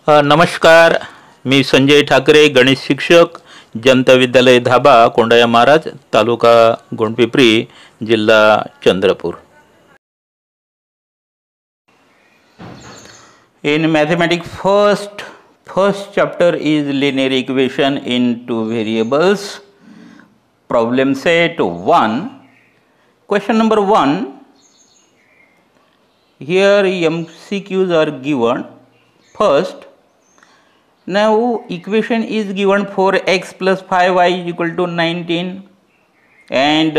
नमस्कार. मी संजय ठाकरे, गणित शिक्षक, जनता विद्यालय धाबा, कोंडाया महाराज, तालुका गोंडपिंपरी, जिल्हा Chandrapur. In mathematics, first chapter is linear equation in two variables. Problem set 1. Question number 1. Here MCQs are given. First, now equation is given for x plus 5y is equal to 19, and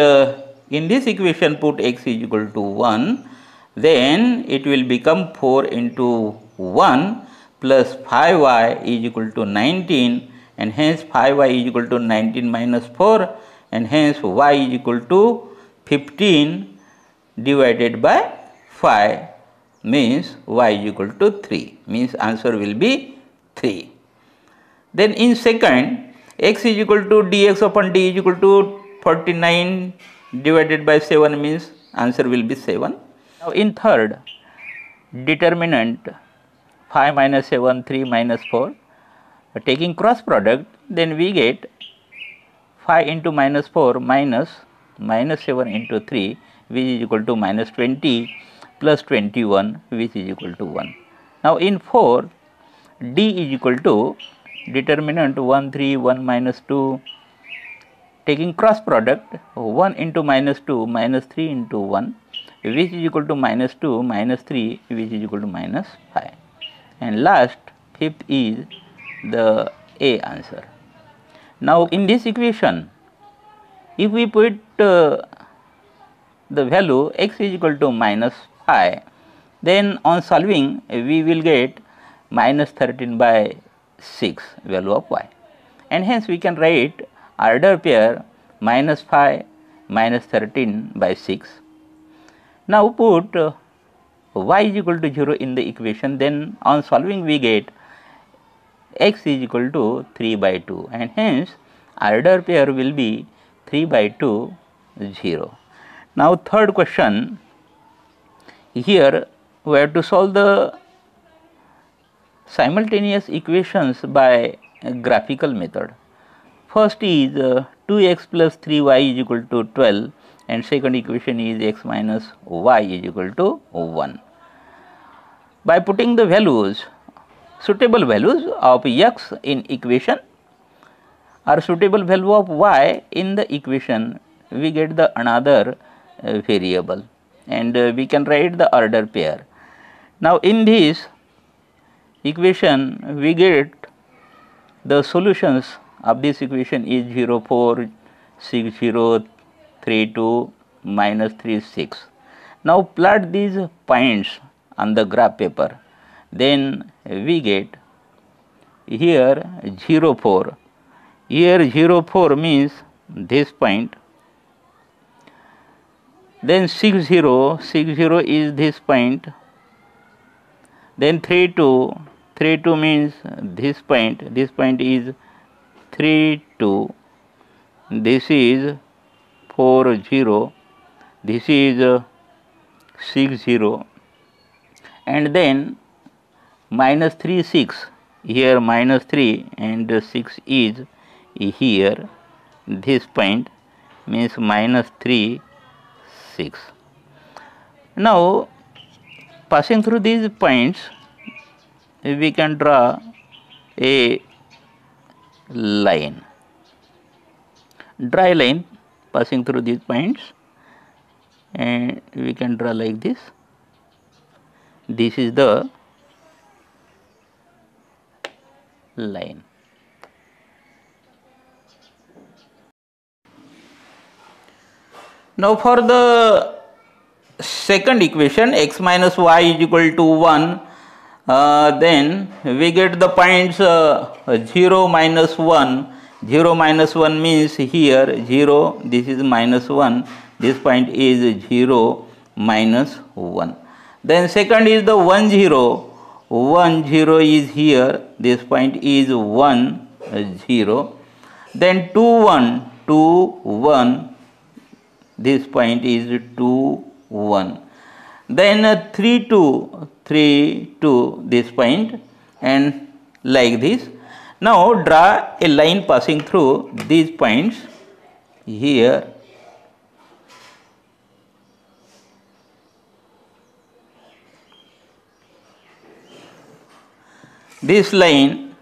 in this equation put x is equal to 1, then it will become 4 into 1 plus 5y is equal to 19, and hence 5y is equal to 19 minus 4, and hence y is equal to 15 divided by 5, means y is equal to 3, means answer will be 3. Then in second, x is equal to dx upon d is equal to 49 divided by 7, means answer will be 7. Now in third, determinant 5 minus 7, 3 minus 4, taking cross product, then we get 5 into minus 4 minus 7 into 3, which is equal to minus 20 plus 21, which is equal to 1. Now in 4, d is equal to determinant 1, 3, 1 minus 2, taking cross product 1 into minus 2 minus 3 into 1, which is equal to minus 2 minus 3, which is equal to minus 5. And last, fifth is the A answer. Now in this equation, if we put the value x is equal to minus 5, then on solving we will get minus 13 by 6 value of y, and hence we can write order pair minus 5 minus 13 by 6. Now put y is equal to 0 in the equation, then on solving we get x is equal to 3 by 2, and hence order pair will be 3 by 2, 0. Now third question, here we have to solve the simultaneous equations by graphical method. First is 2x plus 3y is equal to 12, and second equation is x minus y is equal to 1. By putting the values, suitable values of x in equation or suitable value of y in the equation, we get the another variable, and we can write the order pair. Now in this equation we get the solutions of this equation is 0, 4, 6, 0, 3, 2, minus 3, 6. Now plot these points on the graph paper, then we get here 0, 4. Here 0, 4 means this point, then 6, 0, 6, 0 is this point, then 3, 2, 3, 2 means this point is 3, 2, this is 4, 0, this is 6, 0, and then minus 3, 6, here minus 3 and 6 is here, this point means minus 3, 6. Now passing through these points, we can draw a line, dry line passing through these points, and we can draw like this. This is the line. Now for the second equation, x minus y is equal to 1, then we get the points 0 minus 1. 0 minus 1 means here 0, this is minus 1, this point is 0 minus 1. Then second is the 1, 0, 1, 0 is here, this point is 1, 0. Then 2, 1, 2, 1, this point is 2, 1. Then 3, 2, 3, 2, this point, and like this. Now draw a line passing through these points here. This line,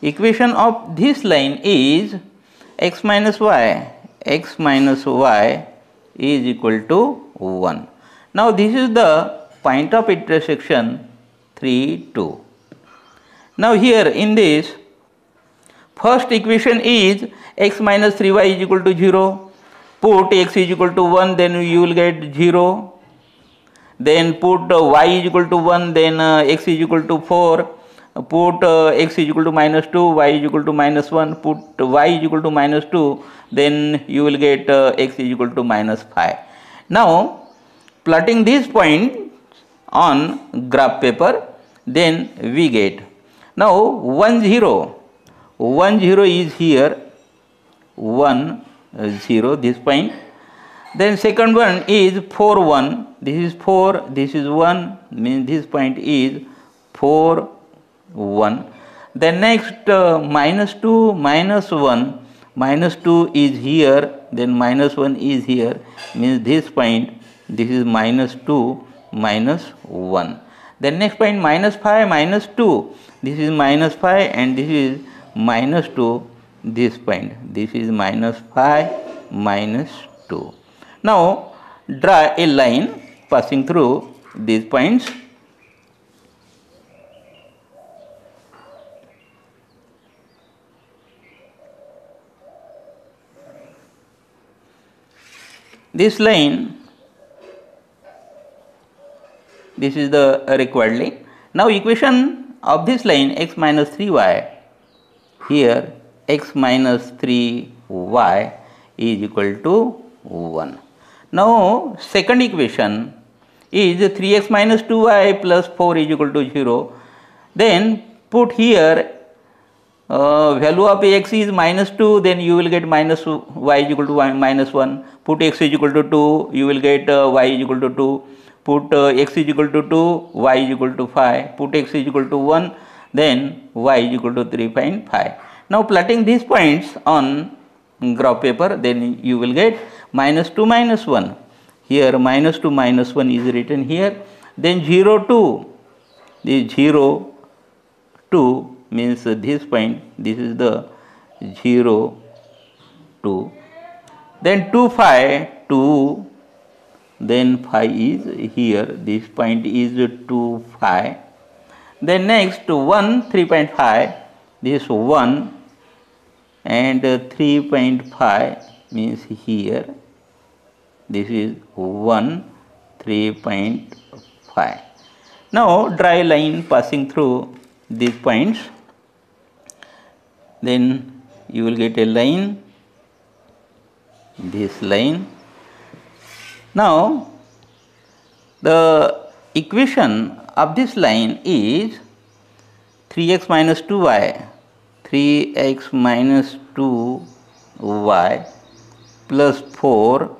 equation of this line is x minus y is equal to 1. Now this is the point of intersection 3, 2. Now here in this first equation is x minus 3y is equal to 0. Put x is equal to 1, then you will get 0. Then put y is equal to 1, then x is equal to 4. Put x is equal to minus 2, y is equal to minus 1. Put y is equal to minus 2, then you will get x is equal to minus 5. Now plotting these points on graph paper, then we get, now 1 0 is here, 1 0 this point. Then second one is 4 1, this is 4, this is 1, means this point is 4 1. Then next minus 2 minus 1, minus 2 is here, then minus 1 is here, means this point, this is minus 2 minus 1. Then next point minus 5 minus 2, this is minus 5 and this is minus 2, this point, this is minus 5 minus 2. Now draw a line passing through these points. This line, this is the required line. Now equation of this line x minus 3y, here x minus 3y is equal to 1. Now second equation is 3x minus 2y plus 4 is equal to 0. Then put here value of x is minus 2, then you will get minus y is equal to minus 1. Put x is equal to 2, you will get y is equal to 2. Put x is equal to 2, y is equal to 5. Put x is equal to 1, then y is equal to 3.5. Now plotting these points on graph paper, then you will get minus 2 minus 1. Here minus 2 minus 1 is written here. Then 0 2, this 0 2 means this point, this is the 0 2. Then 2 5 2, then 5 is here, this point is 2 5. Then next 1 3.5, this 1 and 3.5 means here, this is 1 3.5. Now draw a line passing through these points, then you will get a line, this line. Now the equation of this line is 3x minus 2y, 3x minus 2y plus 4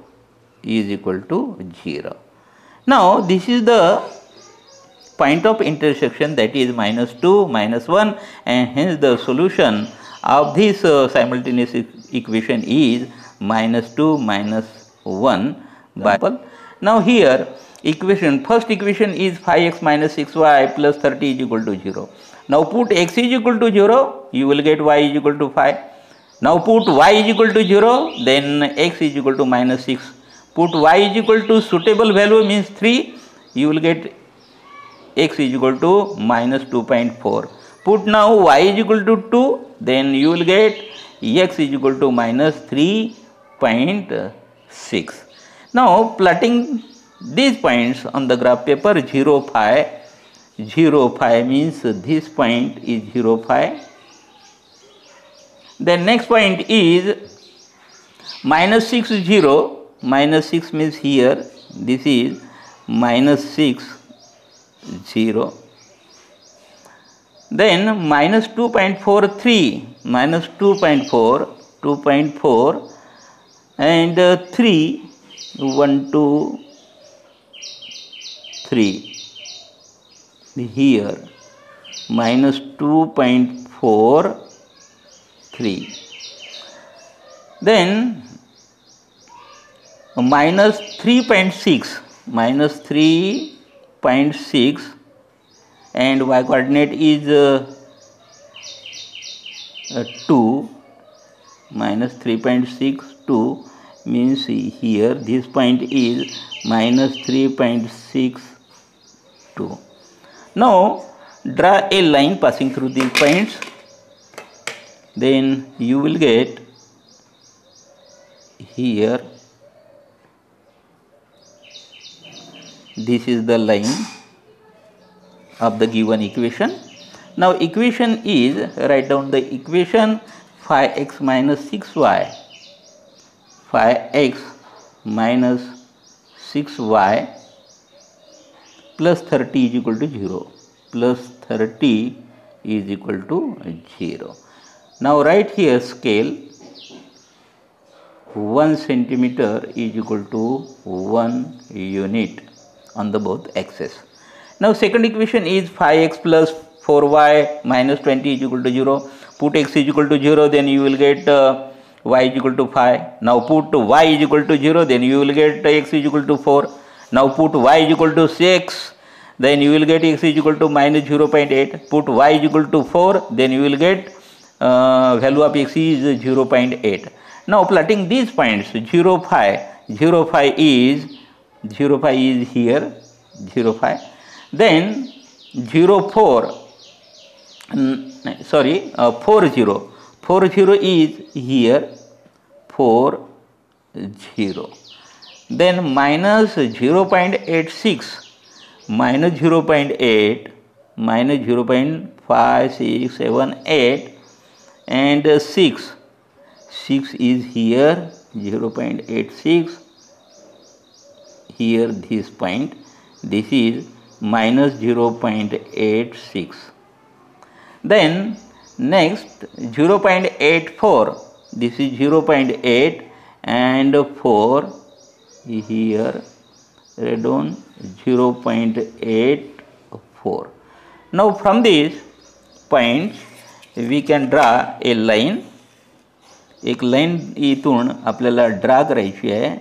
is equal to 0. Now this is the point of intersection, that is minus 2 minus 1, and hence the solution of this simultaneous equation is minus 2 minus 1. Now here equation, first equation is 5x minus 6y plus 30 is equal to 0. Now put x is equal to 0, you will get y is equal to 5. Now put y is equal to 0, then x is equal to minus 6. Put y is equal to suitable value means 3, you will get x is equal to minus 2.4. Put now y is equal to 2, then you will get x is equal to minus 3.6. Now plotting these points on the graph paper, 0 5, 0 5 means this point is 0 5. Then next point is minus 6 0, minus 6 means here, this is minus 6 0. Then minus 2.43, minus 2.4 and 3, 1 2 3 here, minus 2.43. Then minus 3.6, minus 3.6, and y coordinate is 2, minus 3.62 means here this point is minus 3.62. Now draw a line passing through these points, then you will get here, this is the line of the given equation. Now equation is, write down the equation, 5x minus 6y, 5x minus 6y plus 30 is equal to 0, plus 30 is equal to 0. Now write here scale, 1 centimeter is equal to 1 unit on the both axes. Now second equation is 5x plus 4y minus 20 is equal to 0. Put x is equal to 0, then you will get y is equal to 5. Now put y is equal to 0, then you will get x is equal to 4. Now put y is equal to 6, then you will get x is equal to minus 0.8. Put y is equal to 4, then you will get value of x is 0.8. Now plotting these points, 0, 5 is here, 0, 5. Then 0, 4, 40 is here, 40. Then minus 0.86, minus 0.8, minus 0.5, 6, 7, 8, and 6 is here, 0.86, here this point, this is minus 0.86. Then next 0.84, this is 0.8 and 4 here, write down 0.84. Now from these points we can draw a line. एक line इथून आपल्याला draw करायची आहे.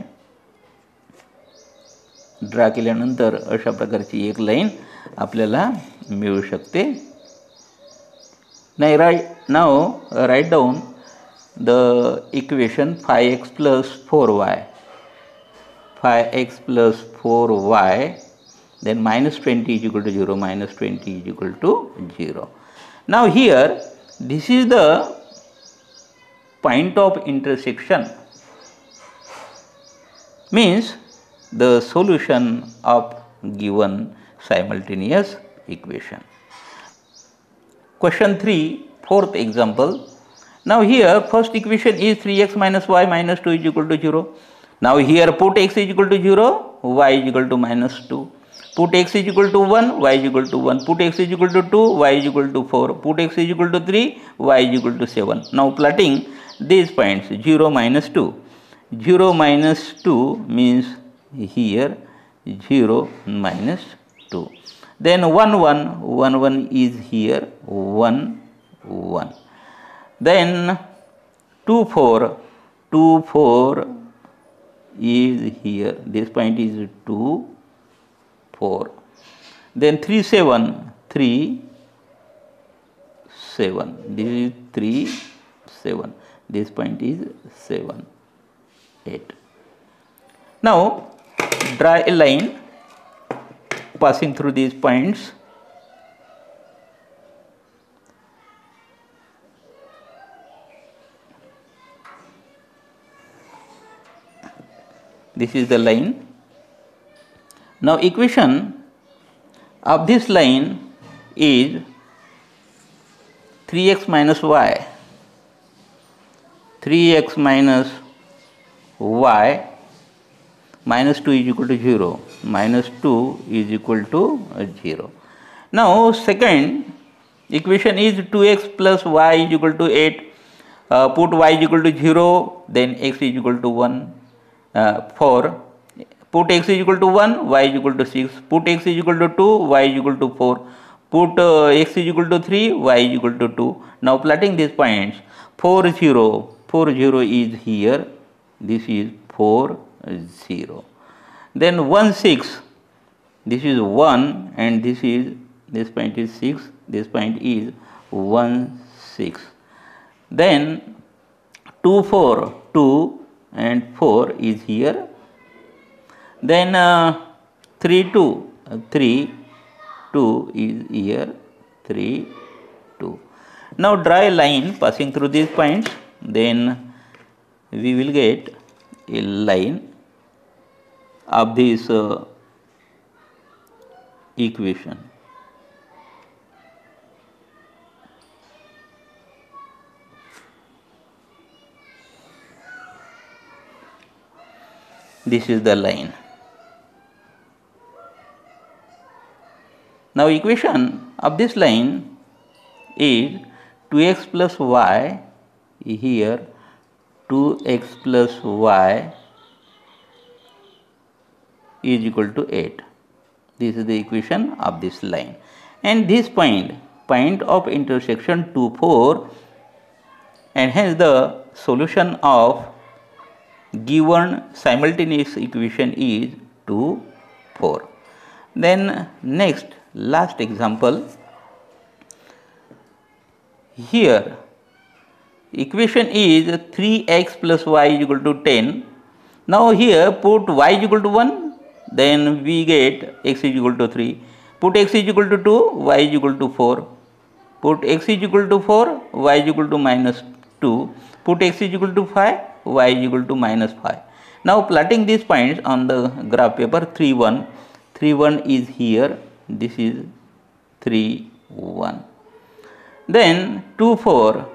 Draw केल्यानंतर अशा प्रकारची एक line आपल्याला मिळू शकते. Now write down the equation 5x plus 4y, 5x plus 4y, then minus 20 is equal to 0, minus 20 is equal to 0. Now here this is the point of intersection, means the solution of given simultaneous equation. Question 3, fourth example. Now here first equation is 3x minus y minus 2 is equal to 0. Now here put x is equal to 0, y is equal to minus 2. Put x is equal to 1, y is equal to 1. Put x is equal to 2, y is equal to 4. Put x is equal to 3, y is equal to 7. Now plotting these points, 0, minus 2. 0, minus 2 means here 0, minus 2. Then 1, 1, 1, 1 is here, 1, 1. Then 2, 4, 2, 4 is here, this point is 2, 4. Then 3, 7, 3, 7. This is 3, 7. This point is 7, 8. Now draw a line passing through these points. This is the line. Now equation of this line is 3x minus y, 3x minus y minus 2 is equal to 0, minus 2 is equal to 0. Now second equation is 2x plus y is equal to 8. Put y is equal to 0, then x is equal to 1, 4. Put x is equal to 1, y is equal to 6. Put x is equal to 2, y is equal to 4. put x is equal to 3, y is equal to 2. Now plotting these points, 4 0, 4 0 is here, this is 4 0. Then 1 6, this is 1 and this point is 6, this point is 1 6. Then 2 4, 2 and 4 is here. Then 3 2, 3 2 is here, 3 2. Now draw a line passing through these points, then we will get a line of this equation. This is the line. Now equation of this line is 2x plus y, here 2x plus y is equal to 8. This is the equation of this line. And this point of intersection 2 4, and hence the solution of given simultaneous equation is 2 4. Then next, last example, here equation is 3x plus y is equal to 10. Now here put y is equal to 1, then we get x is equal to 3. Put x is equal to 2, y is equal to 4. Put x is equal to 4, y is equal to minus 2. Put x is equal to 5, y is equal to minus 5. Now plotting these points on the graph paper, 3 1, 3 1 is here, this is 3 1. Then 2 4,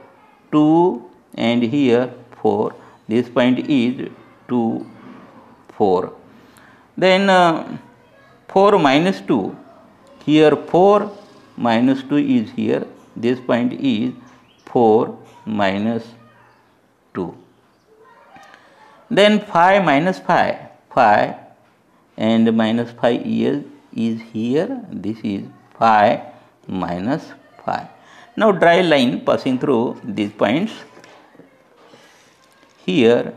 2 and here 4, this point is 2 4. Then 4 minus 2, here 4 minus 2 is here, this point is 4 minus 2. Then 5 minus 5, 5 and minus 5 is here, this is 5 minus 5. Now draw a line passing through these points. Here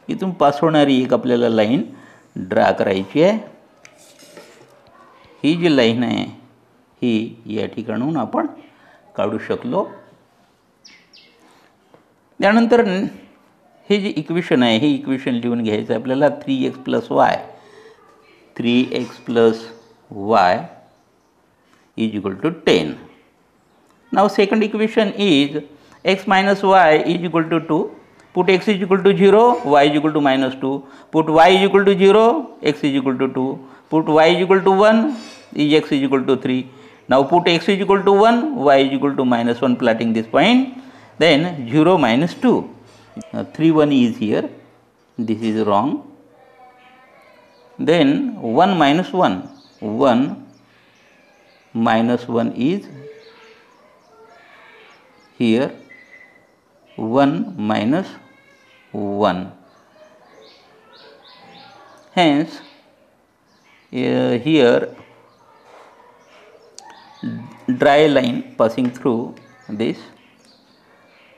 इथून पास होणारी एक आपल्याला line draw करायची आहे. ही जी line आहे ही या ठिकाणून आपण काढू शकलो. त्यानंतर हे जे इक्वेशन आहे हे इक्वेशन लिहून घ्यायचं आपल्याला, 3x plus y, 3x plus y is equal to 10. Now second equation is x minus y is equal to 2. Put x is equal to 0, y is equal to minus 2. Put y is equal to 0, x is equal to 2. Put y is equal to 1, is x is equal to 3. Now put x is equal to 1, y is equal to minus 1, plotting this point. Then 0 minus 2. 3 1 is here, this is wrong. Then 1 minus 1, 1 minus 1 is here, 1 minus 1. Hence here draw a line passing through this,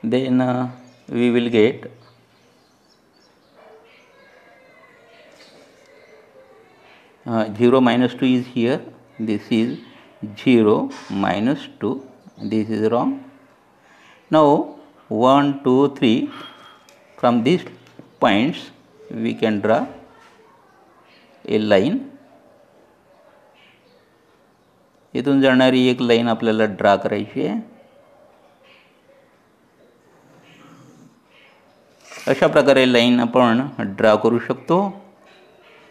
then we will get zero minus 2 is here, this is 0 minus 2, this is wrong. Now 1 2 3, from these points we can draw a line. इथून जाणारी एक line आपल्याला draw करायची आहे. अशा प्रकारे line आपण draw करू शकतो.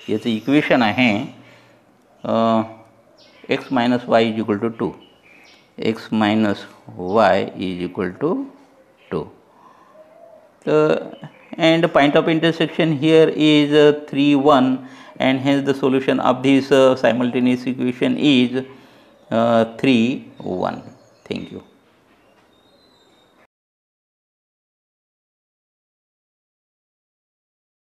याचं इक्वेशन आहे x minus y is equal to 2, x minus y is equal to 2. And point of intersection here is 3 1, and hence the solution of this simultaneous equation is 3 1. Thank you.